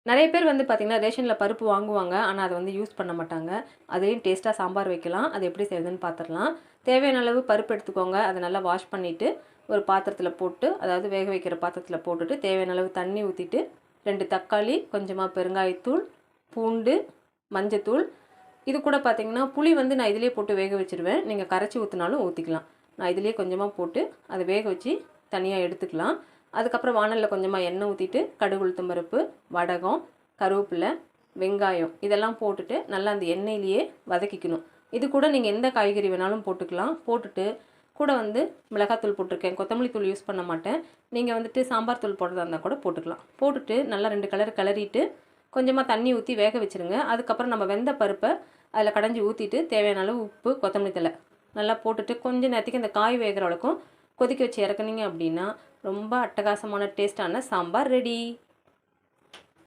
நிறைய பேர் வந்து பார்த்திங்கன்னா ரேஷனில் பருப்பு வாங்குவாங்க, ஆனால் அதை வந்து யூஸ் பண்ண மாட்டாங்க. அதையும் டேஸ்ட்டாக சாம்பார் வைக்கலாம். அது எப்படி செய்யுதுன்னு பார்த்துடலாம். தேவையான அளவு பருப்பு எடுத்துக்கோங்க. அதை நல்லா வாஷ் பண்ணிவிட்டு ஒரு பாத்திரத்தில் போட்டு, அதாவது வேக வைக்கிற பாத்திரத்தில் போட்டுட்டு தேவையான அளவு தண்ணி ஊற்றிட்டு 2 தக்காளி, கொஞ்சமாக பெருங்காயத்தூள், பூண்டு, மஞ்சத்தூள், இது கூட பார்த்திங்கன்னா புளி வந்து நான் இதிலே போட்டு வேக வச்சுருவேன். நீங்கள் கரைச்சி ஊற்றினாலும் ஊற்றிக்கலாம். நான் இதிலே கொஞ்சமாக போட்டு அதை வேக வச்சு தனியாக எடுத்துக்கலாம். அதுக்கப்புறம் வானலில் கொஞ்சமாக எண்ணெய் ஊற்றிட்டு கடுகு, உளுத்தம் பருப்பு, வடகம், கருவேப்பிலை, வெங்காயம் இதெல்லாம் போட்டுட்டு நல்லா அந்த எண்ணெயிலேயே வதக்கிக்கணும். இது கூட நீங்கள் எந்த காய்கறி வேணாலும் போட்டுக்கலாம். போட்டுட்டு கூட வந்து மிளகாத்தூள் போட்டிருக்கேன், கொத்தமல்லி தூள் யூஸ் பண்ண மாட்டேன். நீங்கள் வந்துட்டு சாம்பார் தூள் போடுறதா இருந்தால் கூட போட்டுக்கலாம். போட்டுட்டு நல்லா 2 கலர் கிளறிட்டு கொஞ்சமாக தண்ணி ஊற்றி வேக வச்சுருங்க. அதுக்கப்புறம் நம்ம வெந்த பருப்பை அதில் கடைஞ்சி ஊற்றிட்டு தேவையான அளவு உப்பு, கொத்தமல்லி தழை நல்லா போட்டுட்டு கொஞ்சம் நேரத்துக்கு இந்த காய் வேகிற அளவுக்கும் கொதிக்க வச்சு இறக்குனீங்க அப்படின்னா ரொம்ப அட்டகாசமான டேஸ்டான சாம்பார் ரெடி.